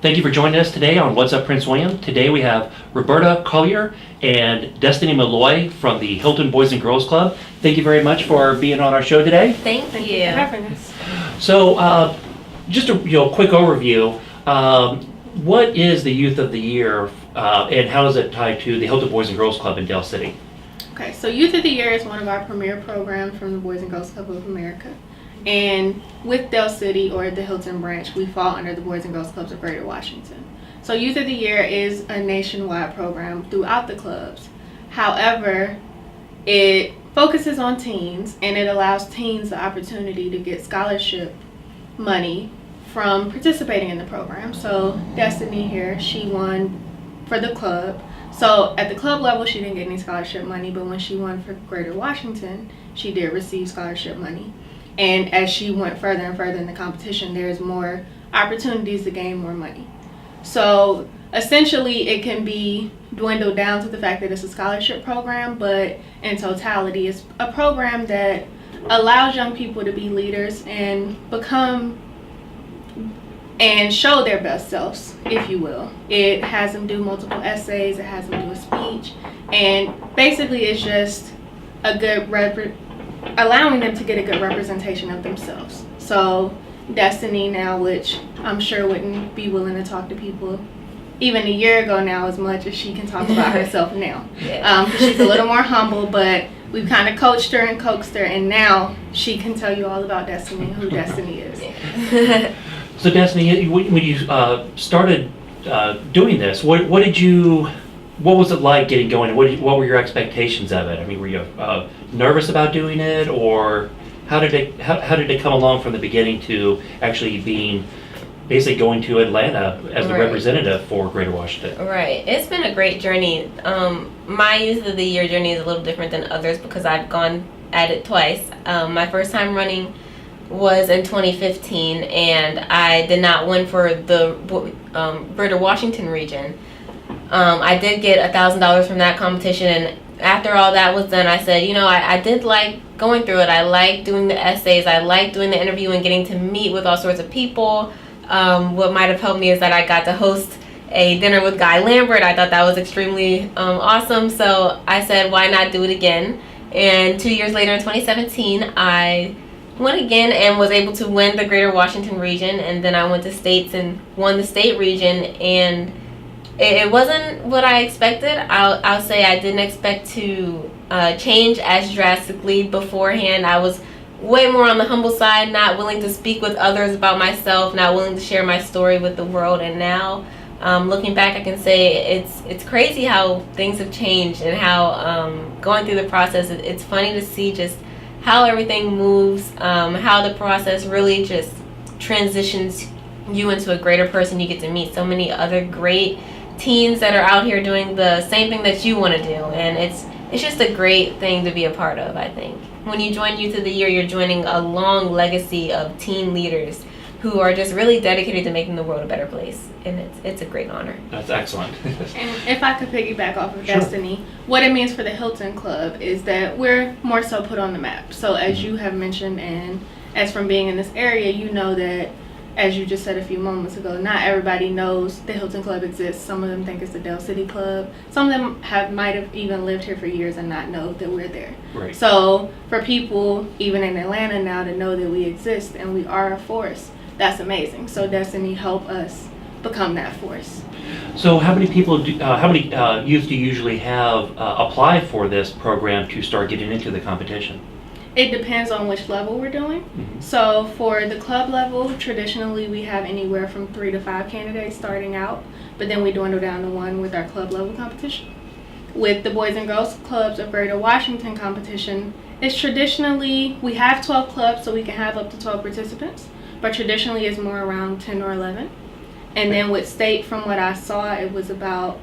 Thank you for joining us today on What's Up Prince William. Today we have Roberta Collier and Destiny Malloy from the Hylton Boys and Girls Club. Thank you very much for being on our show today. Thank you for having us. So, just a quick overview. What is the Youth of the Year, and how is it tied to the Hylton Boys and Girls Club in Dale City? Okay, so Youth of the Year is one of our premier programs from the Boys and Girls Club of America. And with Dale City, or the Hylton branch, we fall under the Boys and Girls Clubs of Greater Washington. So Youth of the Year is a nationwide program throughout the clubs. However, it focuses on teens, and it allows teens the opportunity to get scholarship money from participating in the program. So Destiny here, she won for the club. So at the club level, she didn't get any scholarship money, but when she won for Greater Washington, she did receive scholarship money. And as she went further and further in the competition, there's more opportunities to gain more money. So essentially, it can be dwindled down to the fact that it's a scholarship program, but in totality, it's a program that allows young people to be leaders and become and show their best selves, if you will. It has them do multiple essays, it has them do a speech, and basically it's just a good allowing them to get a good representation of themselves. So Destiny now, which I'm sure wouldn't be willing to talk to people even a year ago now as much as she can talk about herself now. Yeah. She's a little more humble, but we've kind of coached her and coaxed her, and now she can tell you all about Destiny and who Destiny is. Yeah. So Destiny, when you started doing this, what was it like getting going? What were your expectations of it? I mean, were you nervous about doing it, or how did it come along from the beginning to actually basically going to Atlanta as the representative for Greater Washington? Right. It's been a great journey. My Youth of the Year journey is a little different than others because I've gone at it twice. My first time running was in 2015, and I did not win for the Greater Washington region. I did get $1,000 from that competition, and after all that was done, I said, I did like going through it. I like doing the essays. I like doing the interview and getting to meet with all sorts of people. What might have helped me is that I got to host a dinner with Guy Lambert. I thought that was extremely awesome. So I said, why not do it again? And 2 years later, in 2017, I went again and was able to win the Greater Washington region. And then I went to states and won the state region. And it wasn't what I expected. I'll say I didn't expect to change as drastically beforehand. I was way more on the humble side, not willing to speak with others about myself, not willing to share my story with the world. And now, looking back, I can say it's crazy how things have changed and how going through the process, it's funny to see just how everything moves, how the process really just transitions you into a greater person. You get to meet so many other great teens that are out here doing the same thing that you want to do, and it's just a great thing to be a part of. I think when you join Youth of the Year, you're joining a long legacy of teen leaders who are just really dedicated to making the world a better place, and it's a great honor. That's excellent. And if I could piggyback off of Sure. Destiny, what it means for the Hylton Club is that we're more so put on the map. So as you have mentioned, and as from being in this area, you know that, as you just said a few moments ago, not everybody knows the Hylton Club exists. Some of them think it's the Dale City Club. Some of them might have even lived here for years and not know that we're there. Right. So for people, even in Atlanta now, to know that we exist and we are a force, that's amazing. So Destiny helped us become that force. So how many youth do you usually have apply for this program to start getting into the competition? It depends on which level we're doing. Mm-hmm. So for the club level, traditionally we have anywhere from 3 to 5 candidates starting out, but then we dwindle down to 1 with our club level competition. With the Boys and Girls Clubs of Greater Washington competition, it's traditionally, we have 12 clubs, so we can have up to 12 participants, but traditionally it's more around 10 or 11. And then with state, from what I saw, it was about,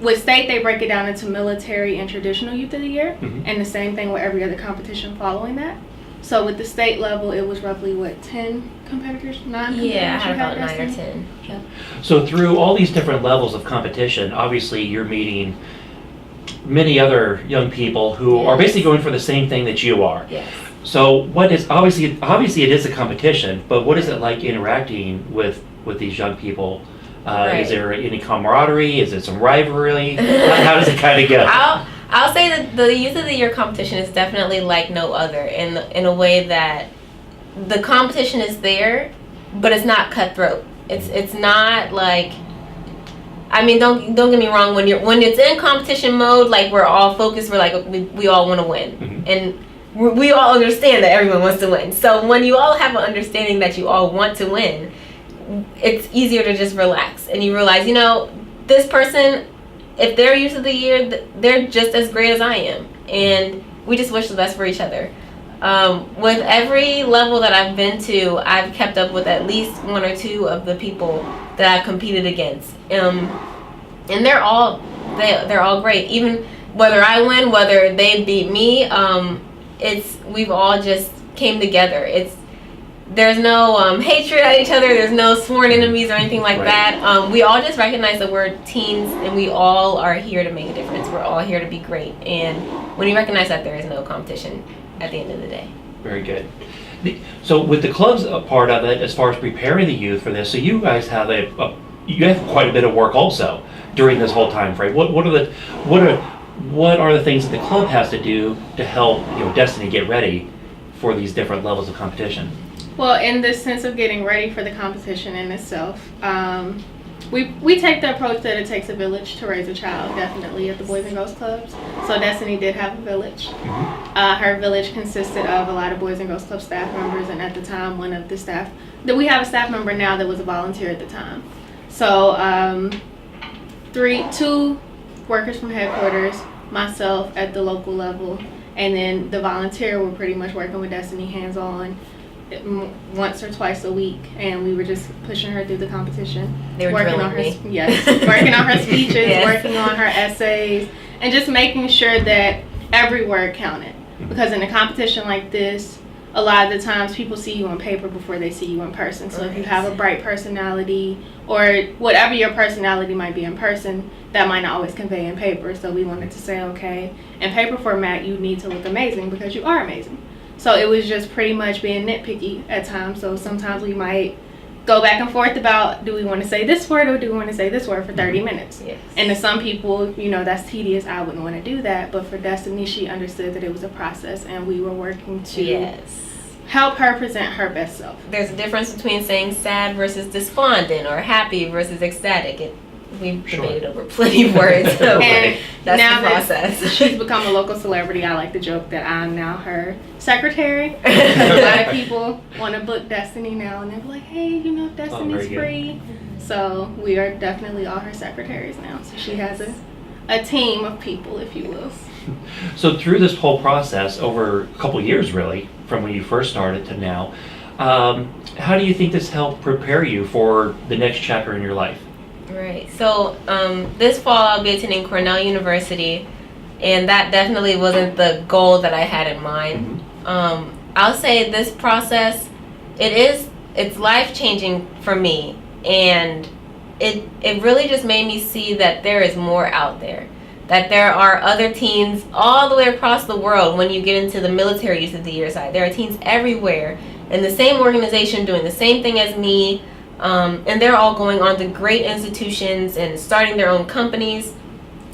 with state, they break it down into military and traditional Youth of the Year, and the same thing with every other competition following that. So with the state level, it was roughly, 10 competitors? 9 competitors? Yeah, I had about 9 or 10. Yeah. So through all these different levels of competition, obviously you're meeting many other young people who are basically going for the same thing that you are. Yes. So what is, obviously it is a competition, but what is it like interacting with these young people? Right. Is there any camaraderie? Is it some rivalry? How does it kind of go? I'll say that the Youth of the Year competition is definitely like no other in a way that the competition is there, but it's not cutthroat. It's not like, I mean, don't get me wrong, when it's in competition mode, like we're all focused, we're like we all want to win. Mm-hmm. And we all understand that everyone wants to win. So when you all have an understanding that you all want to win, it's easier to just relax and you realize, this person, if they're Youth of the Year, they're just as great as I am, and we just wish the best for each other. With every level that I've been to, I've kept up with at least one or two of the people that I've competed against, and they're all great. Even whether I win, whether they beat me, we've all just came together. There's no hatred at each other. There's no sworn enemies or anything like that. We all just recognize that we're teens and we all are here to make a difference. We're all here to be great. And when you recognize that, there is no competition at the end of the day. Very good. So with the club's part of it, as far as preparing the youth for this, so you guys have you have quite a bit of work also during this whole time frame. What are the things that the club has to do to help Destiny get ready for these different levels of competition? Well, in the sense of getting ready for the competition in itself, we take the approach that it takes a village to raise a child, definitely, at the Boys and Girls Clubs. So Destiny did have a village. Her village consisted of a lot of Boys and Girls Club staff members, and at the time, one of the staff, we have a staff member now that was a volunteer at the time. So 2 workers from headquarters, myself at the local level, and then the volunteer were pretty much working with Destiny hands-on once or twice a week, and we were just pushing her through the competition. They were working drilling on her, me. Yes, working on her speeches, Yes. working on her essays, and just making sure that every word counted. Because in a competition like this, a lot of the times people see you on paper before they see you in person. So if you have a bright personality or whatever your personality might be in person, that might not always convey in paper. So we wanted to say, okay, in paper format, you need to look amazing because you are amazing. So it was just pretty much being nitpicky at times. So sometimes we might go back and forth about, do we want to say this word or do we want to say this word for 30 minutes? Yes. And to some people, that's tedious. I wouldn't want to do that. But for Destiny, she understood that it was a process and we were working to help her present her best self. There's a difference between saying sad versus despondent or happy versus ecstatic. We've debated over plenty of words, so And that's now the process. that she's become a local celebrity, I like to joke that I'm now her secretary. Because a lot of people want to book Destiny now, and they're like, hey, Destiny's free. So we are definitely all her secretaries now. So she has a team of people, if you will. So through this whole process, over a couple of years really, from when you first started to now, how do you think this helped prepare you for the next chapter in your life? Right. So this fall I'll be attending Cornell University, and that definitely wasn't the goal that I had in mind. I'll say this process, it's life-changing for me, and it really just made me see that there is more out there. That there are other teens all the way across the world. When you get into the military Youth of the Year side, there are teens everywhere in the same organization doing the same thing as me. And they're all going on to great institutions and starting their own companies.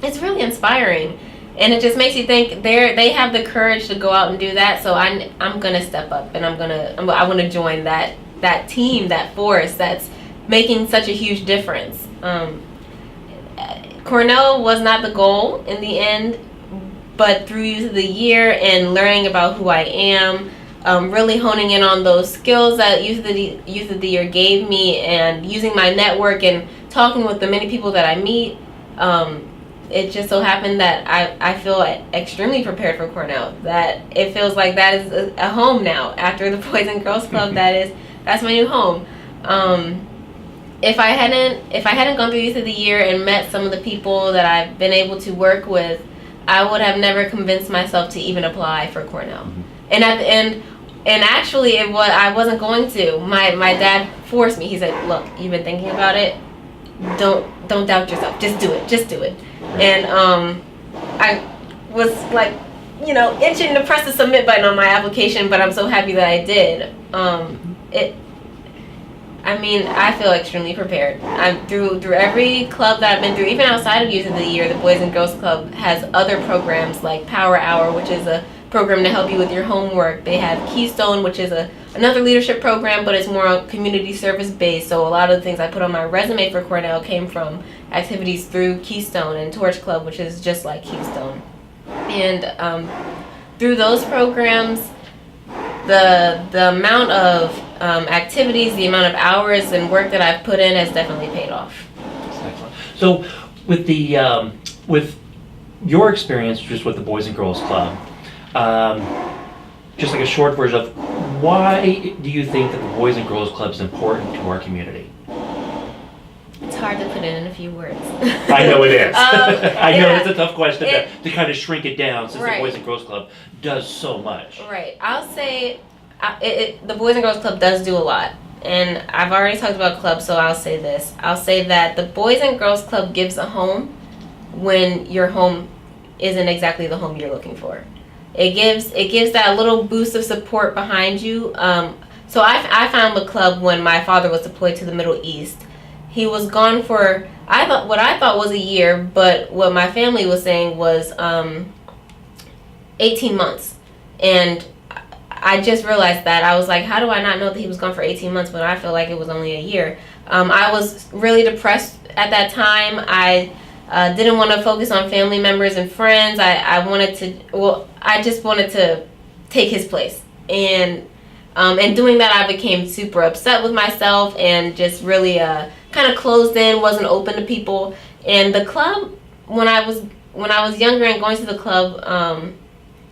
It's really inspiring, and it just makes you think they have the courage to go out and do that. So I'm gonna step up, and I want to join that team, that force that's making such a huge difference. Cornell was not the goal in the end, but through Youth of the Year and learning about who I am. Really honing in on those skills that Youth of the Year gave me, and using my network and talking with the many people that I meet. It just so happened that I feel extremely prepared for Cornell. That it feels like that is a home now after the Boys and Girls Club. That's my new home. If I hadn't gone through Youth of the Year and met some of the people that I've been able to work with, I would have never convinced myself to even apply for Cornell. And at the end, and actually I wasn't going to. My dad forced me. He said, look, you've been thinking about it. Don't doubt yourself. Just do it. And I was like, itching to press the submit button on my application, but I'm so happy that I did. I feel extremely prepared. I'm through every club that I've been through, even outside of Youth of the Year. The Boys and Girls Club has other programs like Power Hour, which is a program to help you with your homework. They have Keystone, which is another leadership program, but it's more community service based. So a lot of the things I put on my resume for Cornell came from activities through Keystone, and Torch Club, which is just like Keystone. And through those programs, the amount of activities, the amount of hours and work that I've put in has definitely paid off. Excellent. So with the with your experience just with the Boys and Girls Club, just like a short version of why do you think that the Boys and Girls Club is important to our community? It's hard to put it in a few words. I know it is. I know yeah, it's a tough question to kind of shrink it down, since right. the Boys and Girls Club does so much. Right. I'll say the Boys and Girls Club does do a lot. And I've already talked about clubs, so I'll say this. I'll say that the Boys and Girls Club gives a home when your home isn't exactly the home you're looking for. It gives that little boost of support behind you. So I found the club when my father was deployed to the Middle East. He was gone for what I thought was a year, but what my family was saying was 18 months. And I just realized that. I was like, how do I not know that he was gone for 18 months when I feel like it was only a year? I was really depressed at that time. I didn't want to focus on family members and friends. I just wanted to take his place. And doing that, I became super upset with myself and just really kind of closed in, wasn't open to people. And the club, when I was younger and going to the club,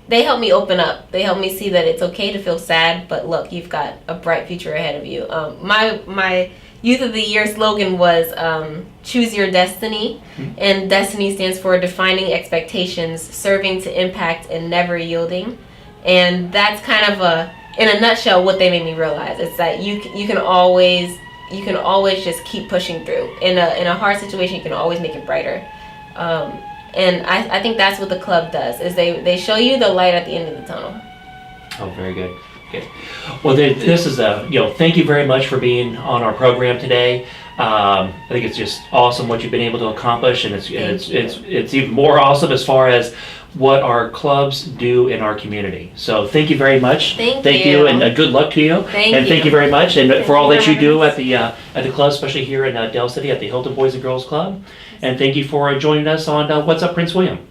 they helped me open up. They helped me see that it's okay to feel sad, but look, you've got a bright future ahead of you. My Youth of the Year slogan was choose your destiny, and destiny stands for defining expectations, serving to impact, and never yielding. And that's kind of in a nutshell what they made me realize. It's that you can always just keep pushing through. In a hard situation, you can always make it brighter. And I think that's what the club does, is they show you the light at the end of the tunnel. Oh, very good. Okay. Well, this is thank you very much for being on our program today. I think it's just awesome what you've been able to accomplish, and it's even more awesome as far as what our clubs do in our community. So thank you very much. Thank you, and good luck to you. Thank you very much, and for all that you do at the club, especially here in Del City at the Hylton Boys and Girls Club. And thank you for joining us on What's Up, Prince William.